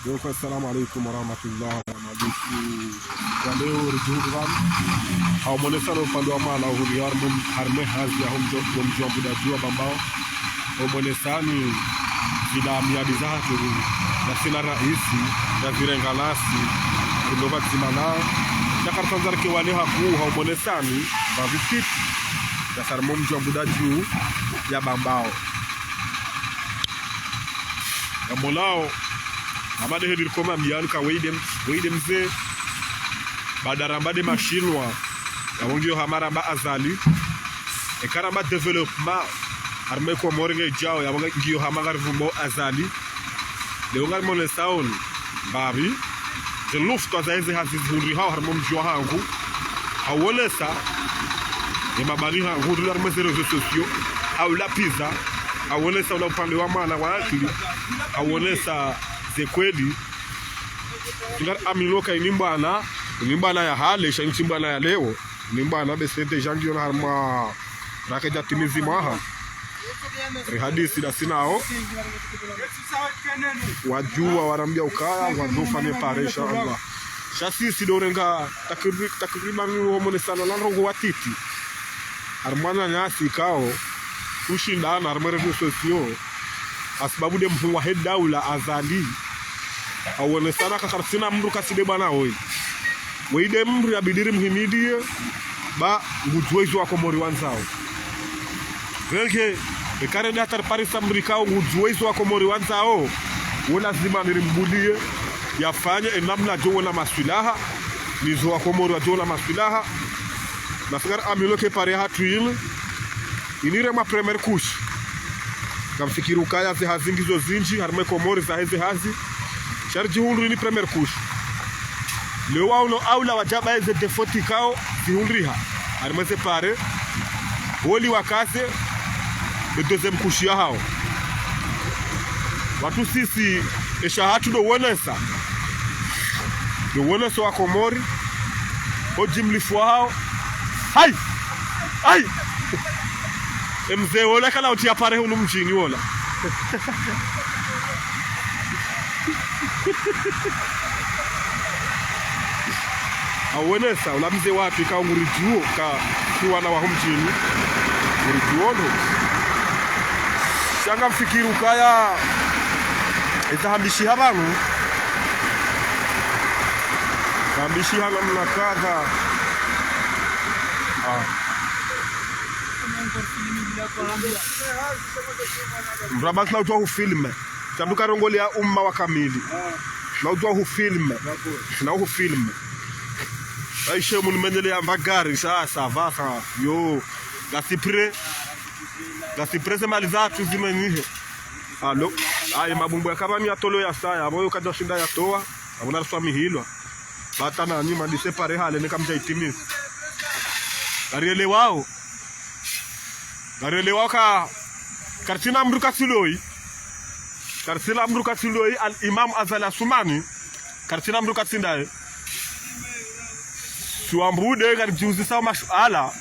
Assalamu alaikum warahmatullahi wabarakatuh. Kwa leo rijuhuran au mwonekano upande wa mala uhuriarmu harme hazi ya mjua budajua bambao au mwonesani zina miadi zatu na sina raisi na zirengalasi kundoba zimana jakar tanzarki wale haku au mwonesani baviskiti ya sarmu mjua budajua ya bambao ya molao amade hedir koma miyanu ka weide mze badarambade mashinwa ya wongio hamara ba azali e karamba development arme ko mornge jao ya wongio hamagar vumbo azali de wongar mone saun babi de lufta zaize haziz hunri ha harmon jwa hangu awolesa e mabani hangu de arme réseaux sociaux au la pizza awolesa ula upande wa mana wa akili awolesa kweli ngar amiloka inimbana ya hale shanchimbana ya leo inimbana besete jangi on harma rakeja timizi maha rihadisi da sinao wajua warambia ukaya wazofa ne paresha Allah shasisi dorenga takriban homone sana lanro watiti harmana nyasi kao ushindana harmere sosio asbabu de mfunwa hedaula azali awone sana kakartina mru kaside bana hoy weide mru ya bidiri mhimidi ba ngujwezo akomori wanzao veke ekare datar paris amrika ngujwezo akomori wanzao wona zima nirimbulie yafanye enamna jo wona masilaha nizo akomori wa jo masilaha nafikar amiloke pare hatuil inire ma premier couche kamfikiru kaya ze hazingizo zinji harme komori za heze hazi sharji hundu ni premier couche leo wao aula wajaba hizo defoti kao zihundriha harme pare woli wakaze de deuxième couche ya hao watu sisi eshahatu do wonesa wa komori ojimlifu hao hai mzee wala kala utia pare hunu mjini wala awenesa ula mzee wapi ka ngurijuo ka kiwana wa mjini ngurijuono shanga mfikiru kaya itahambishi habangu hambishi hala mnakaza mrabat na utoa filme tabuka rongoli ya umma wa kamili na utoa filme na filme aisha mun menele ya bagari sasa vasa yo gasipre se maliza tu zimenihe alo ay mabumbu ya kabani ya tolo ya saya moyo kaja shinda ya toa abuna swami hilwa batana ni mandi separe hale ne kamja itimisi gariele wao ka kartina amruka siloi al imam azala sumani kartina amruka sindae suambude garjuzi sa mashala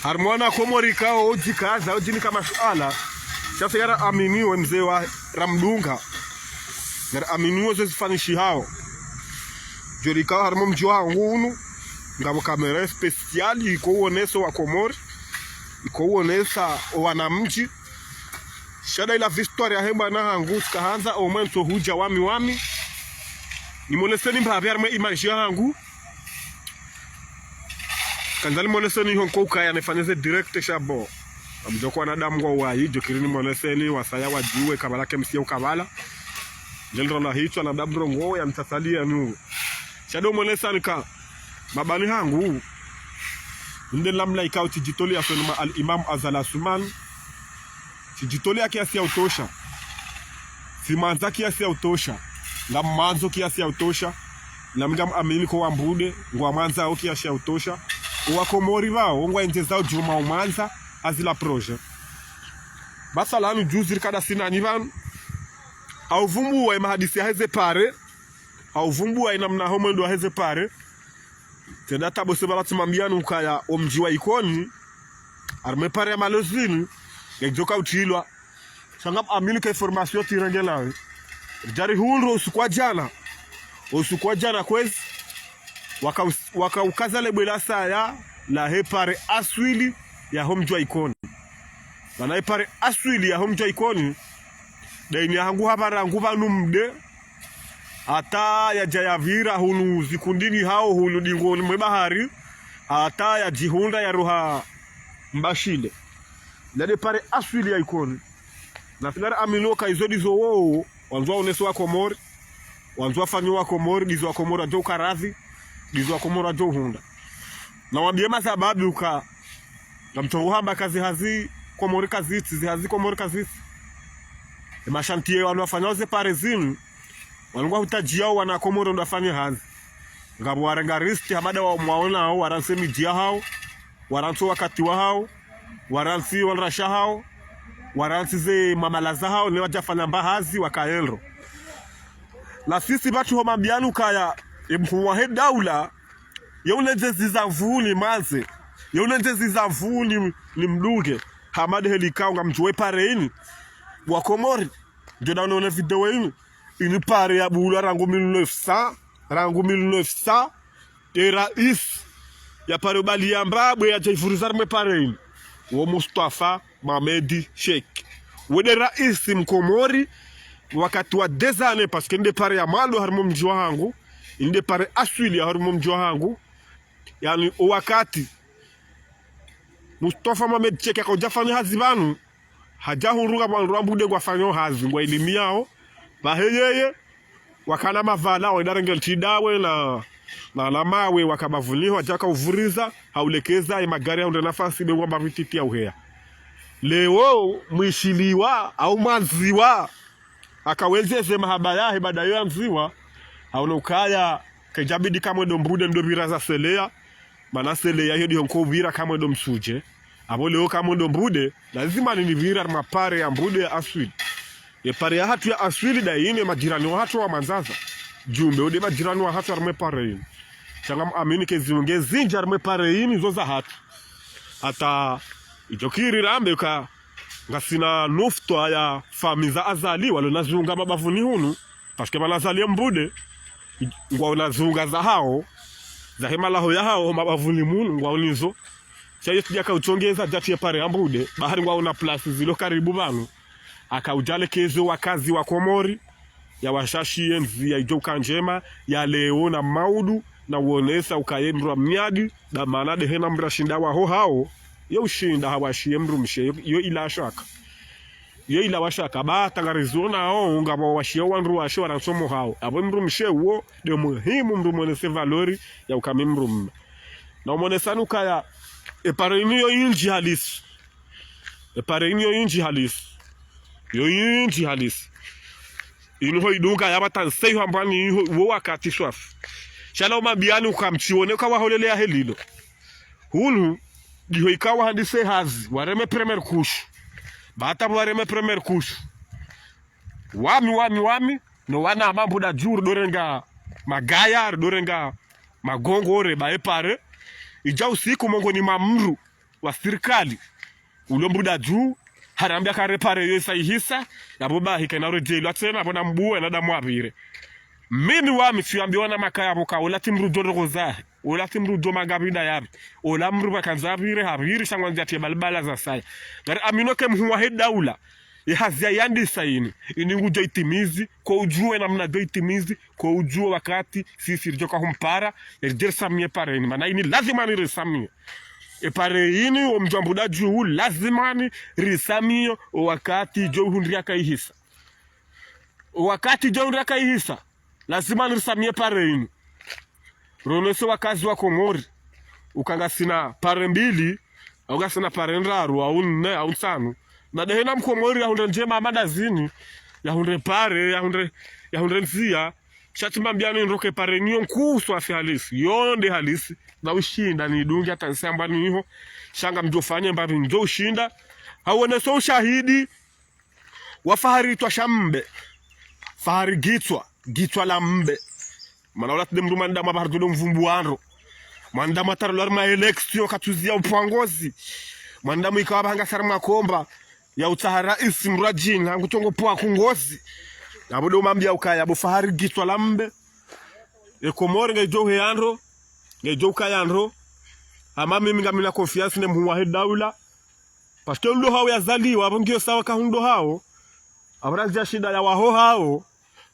harmona komori kao ojikaza ojini kama mashala sasa yara aminiwe mzee wa ramdunga yara aminiwe zifanishi hao jorika harmo mjua ngunu ngabo kamera special iko uoneso wa komori iko uonesa wanamji shada ila historia hemba na hangu kaanza omento huja wami ni moleseni mbabe arme image yangu kanzali moleseni honko kaya nefanyeze direct shabo amjokwa na damu kwa wayi jokirini moleseni wasaya wajiwe kabala kemsia ukabala jelro la hicho na dabro ngo ya mtasalia nu shado molesani ka mabani hangu nde lamla ikao tijitoli ya sonoma al imam azala suman tijitoli ya kiasi ya utosha simanza kiasi ya utosha la manzo kiasi ya utosha la mgam amini kwa mbude ngwa manza au kiasi ya utosha wakomori wao ngwa entezao juma umanza azila proje basa lanu juzir kada sinani van au vumbu wa mahadisi ya heze pare au vumbu wa inamna homendo wa heze pare tenda tabo seba batimambianu kaya omjiwa ikoni arme pare ya malozini ngekjoka utilwa sangap amini ka information tirangela jari hulro usiku jana kwezi wakaukaza lebela saya la hepare aswili ya homjwa ikoni mana hepare aswili ya homjwa ikoni daini hangu hapara nguva numde ata ya jayavira hulu zikundini hao hulu dingoni mwebahari ata ya jihunda ya roha mbashile lade pare aswili ya ikoni na filara amiloka izodizo woo wanzua uneso wa komori wanzua fanyo wa komori dizo wa komori wa jo karazi dizo wa komori wa jo hunda na wabiema sababu uka na mchongo hamba kazi hazi komori kaziti zihazi komori kaziti mashantie wanafanya oze pare zinu walungwa hutajia wana komori wanafanya hazi ngabu warengaristi hamada wa mwaona hao waranse mijia hao waranso wakati wa hao waransi wanrasha hao waransi ze mamalaza hao ni wajafanya mbahazi wakaelro la sisi batu homambianu kaya mkuwa he daula yeunenze zizamvuni manze yeunenze zizamvuni ni mduge hamada helikao nga mjuwe pare ini wakomori ndio naona video ini ini pare ya bula rangu 1900 rais ya pare bali ya mbabwe ya jaifurizar me pare ini wo Mustafa Mamedi Sheikh wede rais mkomori wakati wa dezane paske nde pare ya malo harimo mji wangu nde pare aswili ya harimo mji wangu yani wakati Mustafa Mamedi Sheikh akojafanya hazibanu hajahuruga mwanrambude kwa fanyo hazi ngwa elimi yao baheyeye wakana mavala wadarengel tidawe na mawe wakabavuniho wajaka uvuriza haulekeza magari ya nafasi bewa mabititi ya uhea leo mwishiliwa au manziwa akawezeze mahabaya hebada ya mziwa haunokaya kejabidi kamwe dombude ndobira za selea mana selea hiyo diho mkovira kamwe domsuje abo leo kamwe dombude lazima ninivira mapare ya mbude ya aswili ye pare ya hatu ya aswili da ine majirani wa hatu wa manzaza jumbe ode majirani wa hatu arme pare ine changam amini ke ziunge zinja arme pare ine zoza hatu ata ijokiri rambe ka ngasina nufto ya famiza azali walo nazunga mabavuni hunu paske manazali mbude ngwa nazunga za hao za hemala ho ya hao mabavuni munu ngwa unizo chaye tujaka uchongeza jati ya pare mbude bahari ngwa una plus zilo karibu banu akaujale kezo wakazi wa Komori ya washashi enzi ya ijoka njema ya leo na maudu na uonesa ukayemrwa mnyadi da manade hena mrashinda wa ho hao yo ushinda hawashie mrumshe yo ila shaka yo ila washaka ba tangarizona hao ngabo washie wanru washe waransomo hao abo mrumshe wo de muhimu mrumonese valori ya ukamimrum na umonesanu kaya eparenio inji halis eparenio inji halis yo inji halis ino iduka ya batansei hambani wo wakati swaf shala mabiani ukamchione kwa holele ya helilo hulu diho ikawa hadise hazi wareme premier kush bata wareme premier kush wami no wana mambo da juru dorenga magaya dorenga magongore baepare ija usiku mongoni mamru wa serikali ulombuda juu harambia karepare yesa ihisa yaboba hikenaro jelo atsena bona mbuwe na damu abire mimi wami siambiwa na makaya boka olati mrudo roza olati mrudo magabida yabi ola mru bakanzabire habiri shangwanzi ati balbala za sai ngari aminoke mhuwa he daula ihazia yandi saini iningujo itimizi kwa ujue na mnado itimizi kwa ujue wakati sisi rijoka humpara yerisamie pare ini mana ini lazima ni risamie pare ini omjambuda juu lazima ni risamie wakati jo hundria kaihisa wakati jo hundria kaihisa lazima ni risamie pare ini roneso wakazi wa Komori ukangasina pare mbili au gasina pare ndaru au nne au tano na dehena mkomori ya hundre njema amadazini ya hundre pare ya hundre nzia shatima mbiano nroke pare niyo nkusu afi halisi yonde halisi na ushinda ni dungi hata nsamba niho shanga mjofanya mbabi njo ushinda hauone so ushahidi wafahari twa shambe fahari gitwa la mbe manawlat demru manda mabardo mvumbuanro manda matarlo ma election katuzia upwangozi manda mwikaba hanga sarma komba ya utahara isimrajin hangu tongo poa kungozi Abudo mambia ukaya abu fahari gitwa lambe. E Komori ngejo heandro. Ngejo ukayandro. Ama mimi ngamina confiance ne mhuwa daula. Paske ndo hao yazaliwa hapo ngio sawa kahundo hao. Abrazia shida ya waho hao.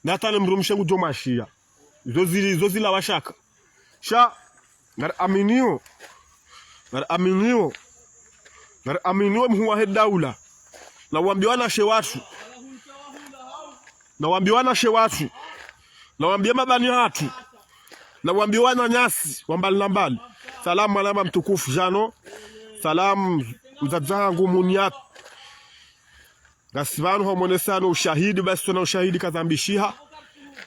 Natale mrumshe ngujo mashia. Zozi la washaka. Sha ngar aminio. Ngar aminio mhuwa daula. Na wambiwana shewatu. Na wambiwana shewatu. Na wambia mabani hatu. Na wambiwana nyasi wambali na mbali. Salamu alama mtukufu jano. Salamu mzadzangu muniat. Gasivanu homonesano ushahidi basi tuna ushahidi kazambishiha.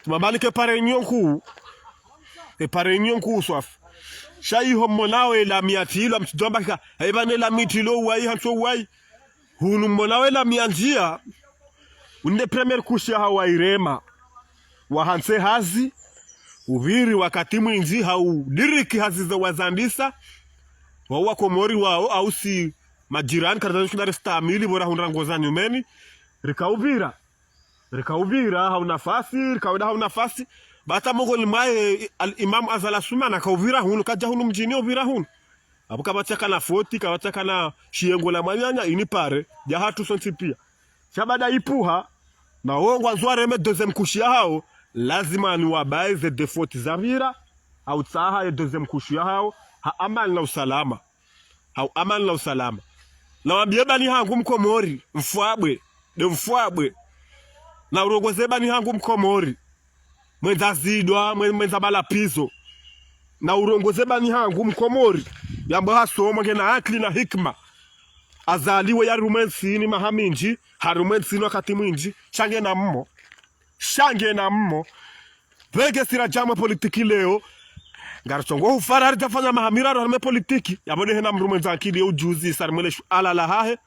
Tumabali ke pareunion kuu. E pareunion kuu swaf. Shai homonawe la miatilo mtijomba kika. Haibane la mitilo uwai hanso uwai. Hunu mmonawe la mianjia. Unde premier kushia hawa irema. Wahanse hazi. Uviri wakati mwinji hau diriki hazi za wazandisa. Wawa Komori wao au si majirani karadani kuna restamili bora hunrangoza nyumeni. Rikauvira hau nafasi. Rikaweda hau nafasi. Bata mogo limae al-imam azala sumana kauvira hunu kaja hunu mjini uvira hunu. Abu kabataka na foti, kabataka na shiengo la manyanya inipare. Jahatu sonti pia. Shabada ipuha. Na wongo anzuareme deuxième kushia hao. Lazima ni wabaye ze defoti za vira. Au tsaha ya deuxième kushia hao. Ha amani na usalama. Hau amani na usalama. Na wabieba ni hangu Mkomori. Mfuabwe. De mfuabwe. Na urogozeba ni hangu Mkomori. Mwenza zidwa. Mwenza malapizo. Na urongozeba ni hangu Mkomori. Yambo hasoma ngena akli na hikma. Azaliwe ya rumensini mahaminji. Harumensini wakati mwinji. Shange na mmo. Vege sira jama politiki leo. Ngarachongo hufarari tafanya mahamiraro harme politiki. Yabode hena mrumenza akili ya ujuzi. Sarimwele ala lahahe.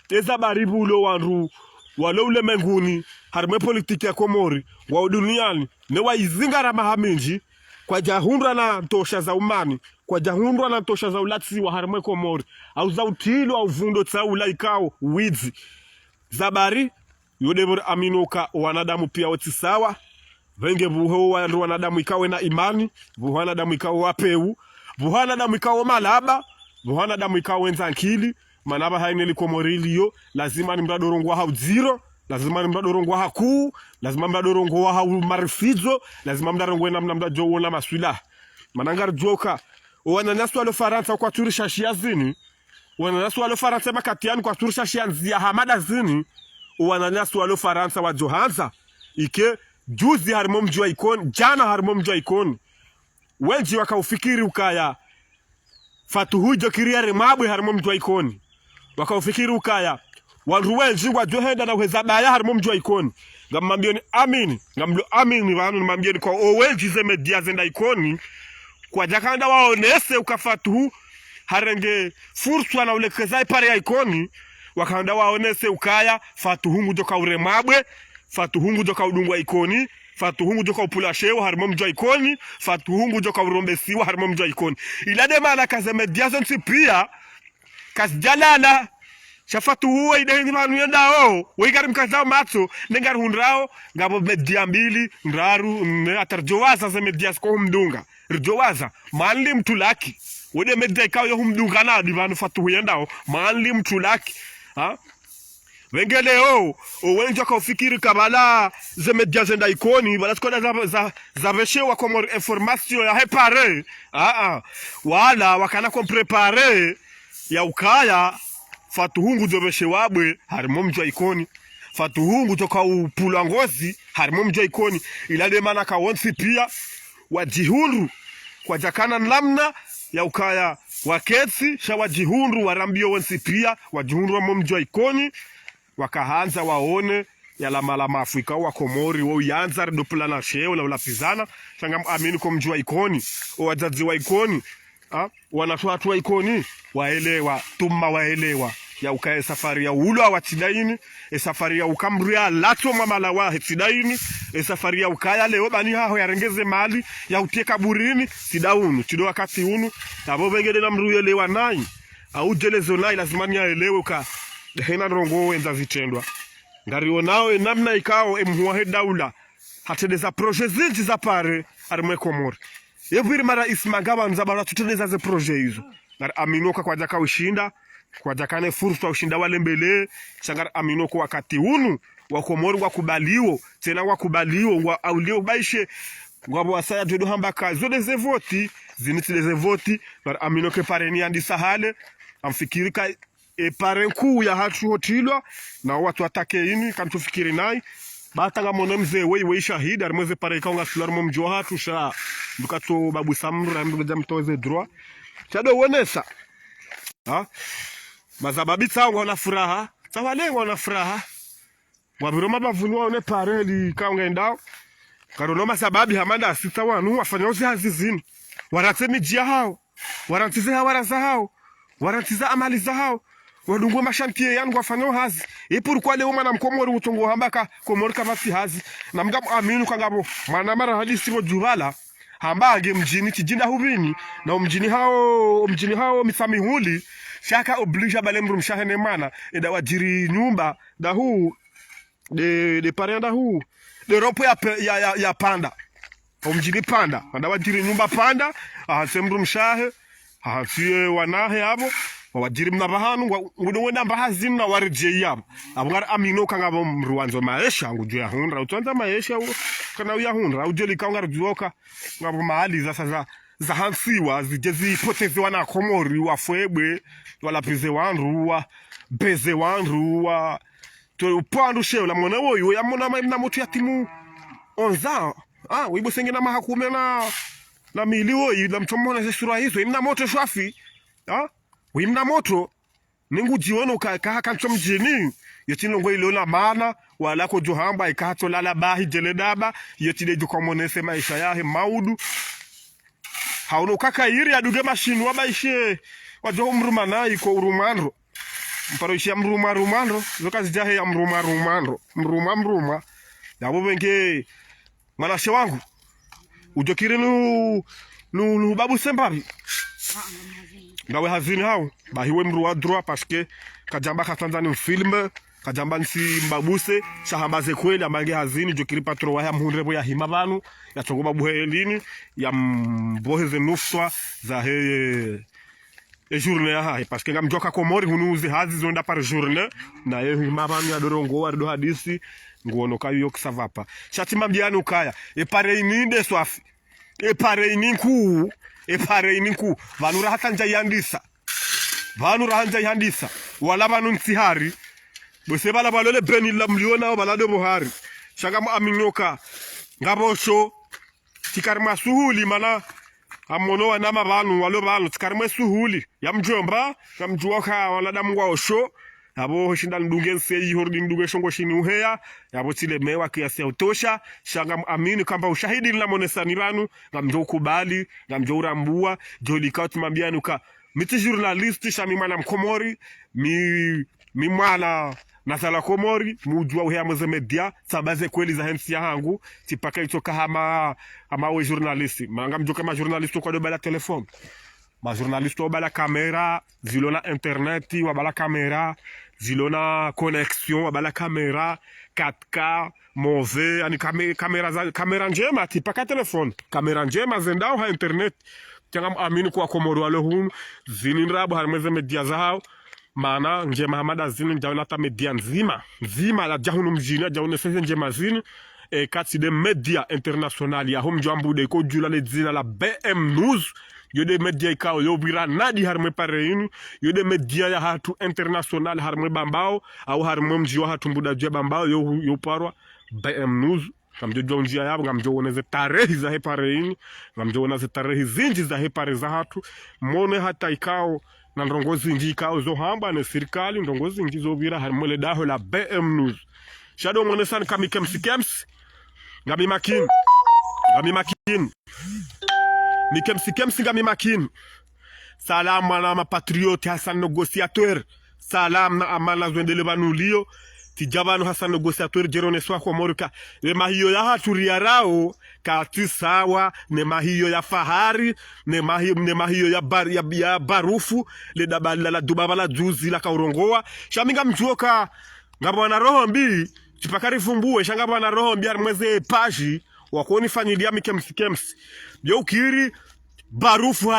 Teza baribu ulo wanru. Wale ule menguni. Harme politiki ya Komori. Wa duniani. Newa izingara mahaminji. Kwa jahundra na tosha za umani. Kwa jahundra na tosha za ulatsi wa harme Komori. Au za utilo au vundo tsa ulaikao. Wizi. Zabari. Yodebur aminuka wanadamu pia woti sawa. Venge buho wanadamu ikawe na imani. Buho wanadamu ikawe wapeu. Buho wanadamu ikawe malaba. Buho wanadamu ikawe wenzankili. Manaba haineli Komoriliyo. Lazima ni mradorongwa hau zero. Lazima ni mradorongwa hakuu. Lazima mradorongwa hau marifizo. Lazima mradorongwa na mradorongwa na maswila. Manangar joka. Wananasu wale Faransa kwa turisha shia zini. Wananasu wale Faransa makatiani kwa turisha shia nzia hamada zini. Wananasu wale Faransa wa Johansa. Ike juzi harimo mjua ikoni. Jana harimo mjua ikoni. Wenji waka ufikiri ukaya. Fatuhujo kiria remabwe harimo mjua ikoni. Waka ufikiri ukaya. Wanru wenji wajohenda na uhezabaya harimo mjua ikoni. Ngamambio ni amini. Ngamlo amini wanu ngamambio ni kwa owenji zeme diazenda ikoni. Kwa jakanda waonese ukafatuhu. Harenge fursuwa na ulekezai pare ya ikoni. Wakanda waonese ukaya. Fatuhungu joka uremabwe. Fatuhungu joka udungwa ikoni. Fatuhungu joka upulashewa harimo mjua ikoni. Fatuhungu joka urombesiwa harimo mjua ikoni. Ilade maana kazeme diazonsi pia. Kasjalala. Shafatuhuwa idehini manu yendao. Wigari mkazao matso. Nengar hunrao. Ngabo mediambili. Nraru. Atarjowaza ze medias kwa humdunga. Rjowaza. Manli mtulaki. Wede media ikaw yo humdunga na divanu fatuhu yendao. Manli mtulaki. Ha? Wengele wenjo ka ufikiri kabala ze media zenda ikoni. Wala skona za veshewa komor information ya hepare. Wala wakana komprepare ya ukaya. Fatuhungu zoveshe wabwe harimo mjua ikoni. Fatuhungu toka upulangozi harimo mjua ikoni. Ilade mana ka wonsi pia wajihunru kwa jakana nlamna ya ukaya waketsi sha wajihunru warambio wonsi pia wajihunru wa mjua ikoni. Wakahanza waone ya la Afrika wa Komori wo yanza dopula na sheo la ulapizana shangam amini kwa mjua ikoni wajaji wa ikoni. Wanatu wa ikoni waelewa tuma waelewa ya ukae safari ya ulwa wa tidaini safari ya ukamria lato mamala wa tidaini safari ya ukaya leo bani haho yarengeze mali ya utie kaburini tidaunu tido wakati unu tabo vengede na mruye lewa nai au jelezo nai lazima ni aelewe ka hena rongo wenza vitendwa ngario nao namna ikao emhuahe daula hatendeza projet zinji za pare arimwe Komori yeviri mara ismagaba nzabara tutendeza ze projet hizo ngar aminoka kwa jaka ushinda kwa jakane fursa ushinda wale mbele changar aminoko wakati unu wa Komori wakubaliwo tena wakubaliwo wa aulio baishe ngabo wasaya jodo hambaka zode ze voti zinitile ze voti ngar aminoke pare ni andi sahale amfikirika pare nkuu ya hatu hotilwa na watu watake ini kamtufikiri nai batanga mona mzee we shahidi arimweze pare kaunga sularmo mjo hatu sha dukato babu samra mduga mtoze droit chado wonesa ha mazababi tsangu wana furaha tsawalengo wana furaha wabiroma bavunwa one pare li kaunga endao karonoma sababi hamanda asita wanu wafanya uzi hazizini waratemi jia hao warantize hawaraza hao warantiza amali za hao wadungwe mashantie yangu wafanya hazi ipurukwa leo mwana mkomori utongo hambaka Komori kama si hazi na mgamu aminu kangabo mwana mara hadisi mo juvala hambange mjini kijinda hubini na mjini hao misamihuli shaka oblige balembru mshahene mana eda wajiri nyumba da huu de parenda huu de ropo ya panda mjini panda anda wajiri nyumba panda sembru mshahe siye wanahe abo wajiri mnabahanu ngudowenda mbahazini na warije yabo abungar amino kangabo mruanzo maisha ngujwe ya hundra utonza maisha kana uya hundra ujeli kaungar juoka ngabo mahali za hansiwa zijezi poteziwa na Komori wafwebwe wala pize wanru wa beze wanru wa to upandu sheula mwana woyo ya mona na moto ya timu onza wibo sengena mahakume na mili woyi na mtomona zesura hizo imna moto shwafi wimna moto ningu jiwono kancho mjini yetino ngwe ilola mana wala ko johamba ikato lala bahi jeledaba yetide jukomonese maisha yahe maudu hauno kaka iri aduge mashinu wabaishe wajo mrumana iko urumandro mparoishia rumandro zokazi jahe ya mruma yabo benge manashe wangu ujokiri nu babu sembabi ngawe hazini hao bahiwe mruwa droit parce que kajamba katanzani mfilme kajamba nsi mbabuse shahambaze kweli amange hazini jokiri patro wa mhunrebo ya himabanu ya tongoba buhelini ya mboheze nufswa za he journée ya parce que ngamjoka Komori hunuzi hazi zonda par journée na ye himabanu ya dorongo wa do hadisi ngono kayo kusavapa shatima mbiano kaya pare ininde swafi pare ininku vanura hatanja yandisa wala vanu nsihari bose bala balole beni la mliona balade bohari shaka mu aminyoka ngabosho tikarma suhuli mana amono wana mabanu walo balo tikarma suhuli yamjomba ngamjuoka wala damu wa osho yabo shinda ndunge sei hordi ndunge shongo shini uheya yabo tile mewa kiasi ya utosha shanga amini kamba ushahidi nila monesani banu ngamjo kubali ngamjo urambua joli kaut mambianu ka miti journalist shami mwana mkomori mi mwana nasala Komori mujua uheya moze media sabaze kweli za hensi ya hangu tipaka itoka hama we journalisti ngamjo kama journalisti kwa dobala telefone ma journaliste wabala kamera zilona internet wabala kamera zilona connexion wabala kamera 4K move yani kamera njema tipaka telefone kamera njema zendao ha internet tanga amini kwa Komori wale hunu zininrabo harmeze media zao mana njema hamada zini njawna ta media nzima la jahunu mjini jahunu sese njema zini kati de media international ya home jambude ko jula le zina la BM News yode media ikao yobira nadi harme pareinu yode media ya hatu international harme bambao au harme mjiwa hatu mbuda jwe bambao yo parwa BM News ngamjo jonjia yabo ngamjo woneze tarehi za hepareinu ngamjo woneze tarehi zinji za hepare za hatu mone hata ikao na ndongozi nji ikao zo hamba ne serikali ndongozi nji zo bira harme le daho la BM News shadow mone san kamikems ngami makin Mikemsi ngami makin salam na mapatriote Hassan négociateur salam na amana zwendele banulio tijabanu Hassan négociateur jerone swa kwa Morika le mahiyo ya haturia rao kati sawa ne mahiyo ya fahari ne mahiyo ya barufu le dabala la dubabala juzi la kaurongoa shaminga mjuoka ngabo na roho mbi chipakari fumbue shangabo na roho mbi mweze paji wakoni familia mikemsi byo ukiri barufu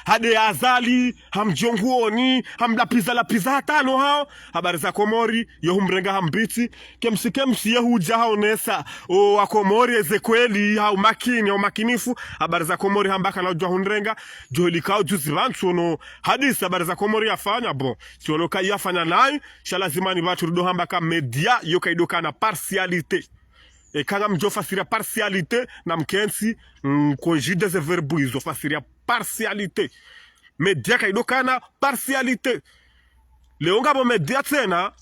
hade azali hamjonguoni hamlapiza lapiza hatano hao habari za Komori yohumrenga hambiti kemsi yehuja haonesa o wakomori ezekweli hau makini au makinifu habari za Komori hambaka na ujwa hunrenga jolikao juzi vantu no hadisi habari za Komori yafanya bon sioloka yafanya nai shalazimani vatu rudo hambaka media yokaidoka na partialite kanga mjofasiria partialite na mkensi konjide ze verbu izo fasiria partialite media kaidokana partialite leonga bo media tena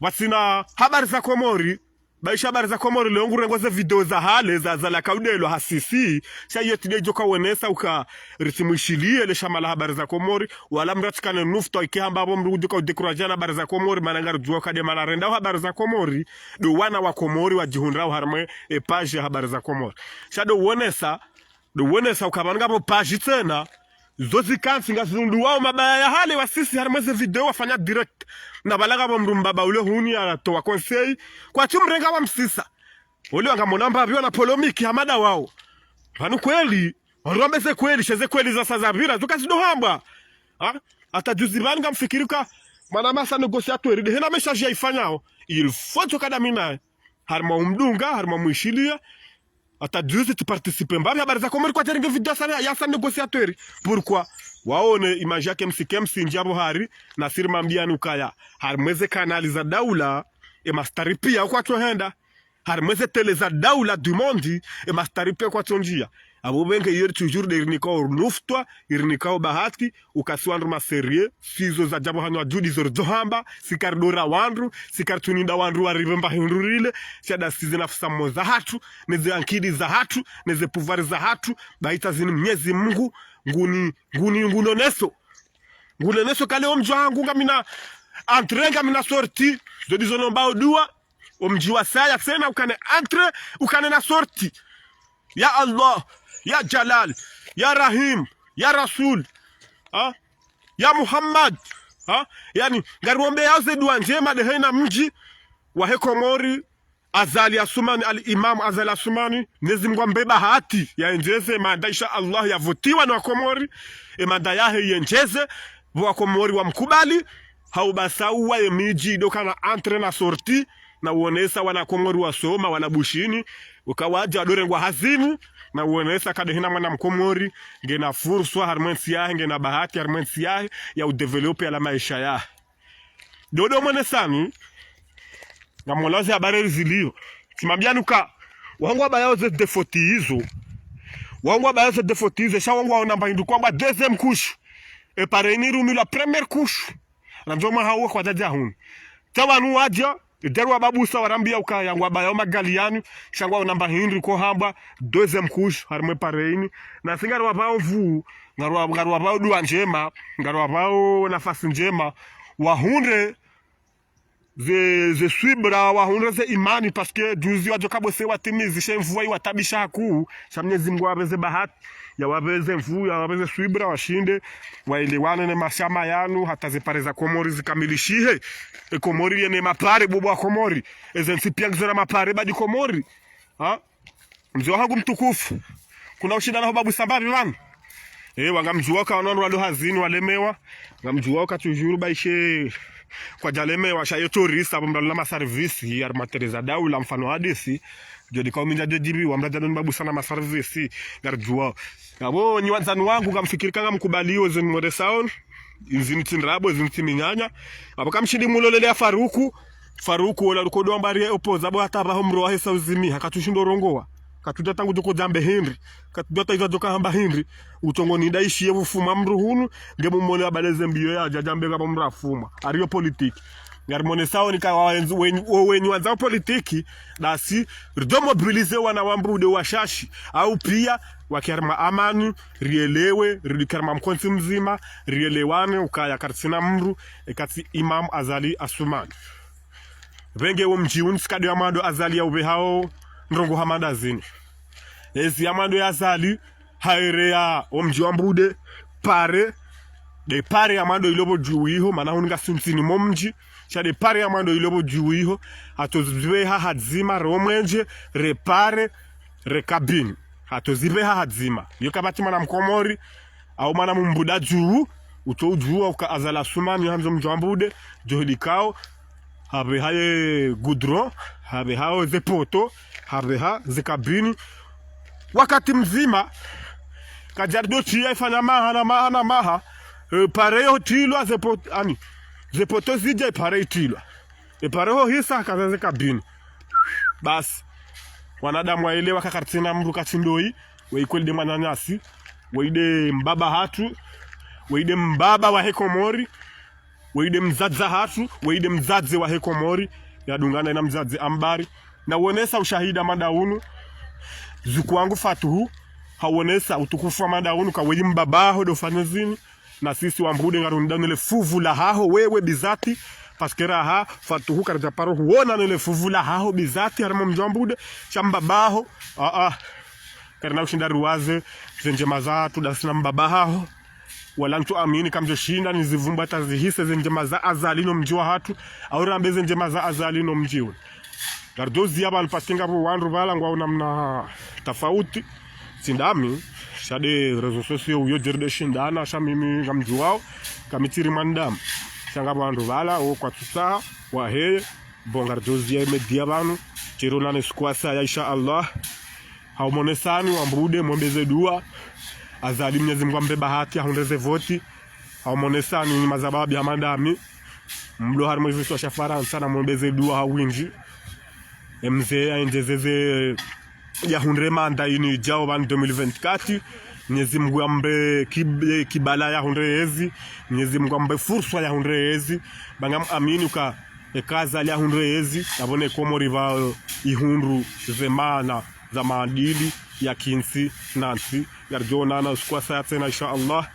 wasina habari za Komori baisha habari za Komori leongu rengoze video za hale za la kaudelo hasisi sha yetide joka wenesa uka ritimushilie le shamala habari za Komori wala mratikane nufto ikihamba bo mrudu ka dekurajana habari za Komori manangar juo kade malarenda habari za Komori do wana wa Komori wajihundrao harme page habari za Komori sha do wonesa ukabanga bo page tena zozi kansi ngazundu wao mabaya ya hale wasisi harmeze video wafanya direct na balaga bo mrumbaba ule huni anatoa conseil kwa tumrenga wa msisa ule wangamona mbavyo na polomiki hamada wao panu kweli waromeze kweli sheze kweli za sazavira tukasido hamba hata juzi banga mfikirika mana masa negociateur de hena message yaifanyao il faut tokada mina harma umdunga harma muishilia ata juzi tu participer mbabi habari za Komori kwa teringe video sana ya sana negociateur pourquoi waone image yake msikemsi njabo hari na sirma mbiani ukaya harmeze kanali za daula mastaripia kwa tohenda harmeze tele za daula du monde mastaripia kwa tonjia abo benge yer toujours de irnikao nuftwa irnikao bahati ukaswandu maserie sizo za jabo hanwa judi zor dohamba sikardora wandu sikartuninda wandu waribemba hindurile shada sizina fusamo za hatu neze ankidi za hatu neze pouvoir za hatu baita zini mnyezi Mungu ngunoneso kale omjwangu ngamina entrenga mina sorti zo dizonomba odua omjiwa saya tena ukane entre ukane na sorti ya Allah ya Jalal ya Rahim ya Rasul ya Muhammad yani garombe yao zedua njema de hena mji wa Komori azali asumani al-imam azali asumani nezimgwa mbeba hati ya enjeze manda insha Allah yavutiwa na Komori manda yahe yenjeze wa Komori wa mkubali haubasau wa miji dokana entre na sorti na uonesa wana Komori wa soma wana bushini ukawaja adorengwa hazini na uonesa kadehina mwana Mkomori ngena fursa harmensi yahe ngena bahati harmensi yahe ya udevelope ala maisha yahe dodo mwenesani na molazi habari zilio simambianuka wangu abayo ze defotizo sha wangu wanamba hindu kwa deuxième couche et pareni rumi la première couche na njoma hawo kwa jaja hun tawanu waja derwa babusa warambia uka yangu abayo magaliani shangwa wanamba hindu ko hamba deuxième couche harme pareni na singaro wabao vu ngaro wabao dua njema ngaro wabao nafasi njema wahunde ze swibra wahunze imani parce que juzi wajoka bose watimizi shemvua watabisha haku shamnyezi Mungu wabeze bahati ya wabeze mvu ya wabeze swibra washinde waelewane na mashama yanu hata zipare za Komori zikamilishihe Komori yene mapare bubu wa Komori ezensi pia ngizona mapare badi Komori mzee wangu mtukufu kuna ushindana babu sababu wana wangamjuoka wanono walo hazini walemewa ngamjuoka tujuru baishe kwa jaleme wa shayo tourist abo mdalala ma service ya materiza daula mfano hadisi jodi kwa minja jibi wa mdadano babu sana ma service garjua abo nyiwanzani wangu kamfikirika ngamkubalio zen mode sound inzinti nrabo zinti minyanya abo kamshindi mulolele ya Faruku wala rukodo mbari opoza abo hata baho mro hesa uzimi akatushindo rongoa katuda tangu joko jambe Henry katuda taiza joka hamba Henry utongoni daishie bufuma mruhunu ngemu mole abaleze mbiyo ya jambe kama mrafuma ariyo politiki ngarmone sawo ni kawa wenyu wanza politiki dasi rdo mobilize wana wambude washashi au pia wakiarma amani rielewe ridikarma mkonsi mzima rielewane ukaya karsina mru ekati Imam Azali Asumani venge wo mjiuni skadi amado Azali ya ube hao ndrongo hamadazini ezi amado ya Azali haere ya omji wambude pare amado ilobo juwiho mana huninga simsini momji shade pare ya mando ilobo juiho atozbeha hadzima romwenje repare rekabini atozbeha hadzima yo kabati mana mkomori au mana mumbuda juu utojua ukaazala sumani hanzo mjambude johilikao habe haye gudron habe hao zepoto habe ha zekabini wakati mzima kajardo chia ifanya maha pareyo tilwa zepoto zije pareyo tilwa pareyo hisa kazaze kabini basi wanadamu waelewa kakartina mru katindoi weikwelde mananyasi weide mbaba hatu weide mbaba wa Hekomori weide mzadza hatu weide mzadze wa Hekomori yadungana na mzadze ambari na uonesa ushahida madaunu zuku wangu Fatuhu hauonesa utukufu wa madaunu kwa weyi mbabaho dofanyezini na sisi wambude ngarunda nile fuvu la haho wewe bizati paskera ha Fatuhu karja paro huona nile fuvu la haho bizati harimo mjambude chambabaho karna ushinda ruwaze zenje mazatu dasina mbabaho wala mtu amini kamjo shinda nizivumba tazihise zenje maza azalino mjiwa hatu au rambe zenje maza azalino mjiwa gardozi yaba alpatinga po wandu vala ngwa unamna tafauti sindami shade rezo sosio uyo jerde shindana sha mimi kamjuwao kamitiri mandam shanga wandu vala o kwa tusaha wa heye bon gardozi ya media banu chirona ne skwasa ya insha Allah haumonesani wambude mwombeze dua azali Mwenyezi Mungu ambe bahati ahondeze voti haumonesani ni mazababu ya mandami mlo harimo hizo sha Faransa na mwombeze dua hawinji mzee aendezeze ya hundre manda ini jao ban 2024 Mwenyezi Mungu ambe kibala ya hundre hezi Mwenyezi Mungu ambe fursa ya hundre hezi bangam amini uka ekaza ya hundre hezi abone Komori va ihundru zemana za maadili ya kinsi nansi garjona na uskwa saa tena insha Allah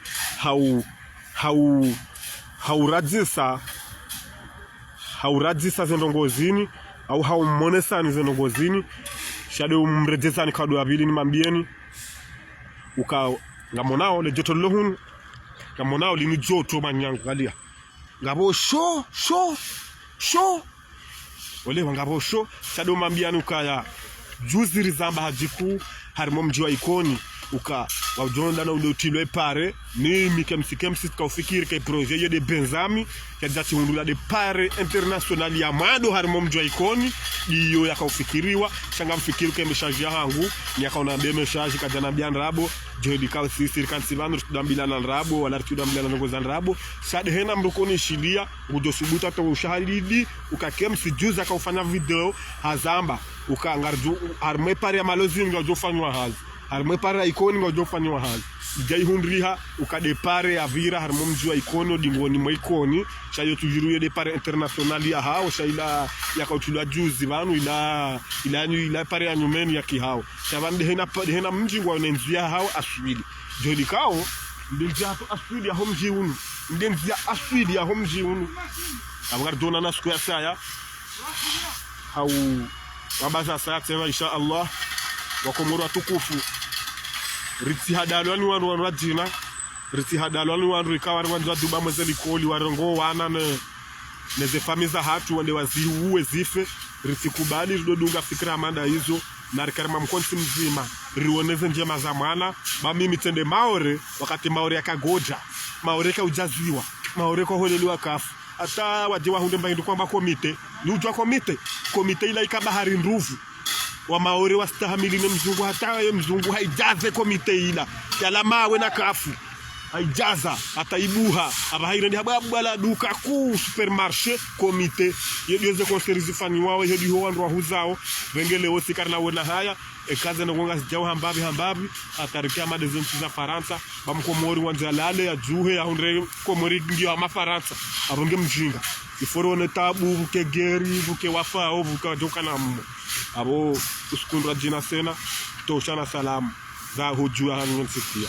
haurajisa zendongozini au haumonesani zendongozini shade umrejezani kadu abili ni mambieni uka ngamonao le joto lohun ngamonao lini joto manyangu galia ngabo sho wale ngabo sho shade mambiani ukaya juzi rizamba hajiku harimo mjiwa ikoni uka wajonda na ulotilwe pare ni mikemsi kaufikiri kai projet yede benzami kajati hundula de pare international ya mado harimo mjiwa ikoni iyo yakaufikiriwa shanga mfikiri kai message yangu ni akaona be message kajana bian rabo jodi ka sisi kan silano tudambila na rabo wala tudambila na ngoza rabo sade hena mrukoni shilia ujosubuta to ushahidi ukakemsi juzi akaufanya video hazamba ukangarju harmo pare ya malozi ngajofanywa hazi harmo pare ikoni ngajofanywa hazi jai hundriha ukadepare ya vira harmo mjua ikono dingoni mwa ikoni chayo tujiruye depare international ya hao shaila ya kautulwa juzi banu ila pare ya nyumeni ya kihao chabande hena mji ngwa nenzia hao aswili jodi kao ndinja aswili ya homji unu ndinja aswili ya homji unu abagar dona na siku ya saya hau wabaza saa tena insha Allah wakomoro tukufu ritsi hadalwani wanu wajina ritsi hadalwani wanu ikawa wanza duba mwezeli koli warongo wana neze famiza hatu wande waziuwe zife ritsi kubali ridodunga fikra amanda hizo na rikarima mkonsi mzima rioneze njema za mwana ba mimi tende maore wakati maore yakagoja maore ka ujaziwa maore ko holeliwa kafu ata waje wahunde mbaindu kwamba komite ni ujwa komite ila ikabahari nduvu wa maore wastahamili ne mzungu hata yo mzungu haijaze komite ila yala mawe na kafu haijaza ataibuha abahaire ndi hababala duka ku supermarché komite yedioze konserizi fani wawe hedi ho wandu wahuzao vengele wosi karna wona haya ekaze no ngonga jaw hambabi atarikia madezenti za Faransa bamkomori wanzalale ya juhe ya hundre komori ndio ama Faransa abonge mjinga iforo ne tabu buke geri buke wafao buka joka na abo uskundra jina sena toshana salamu za hujua hanwensikia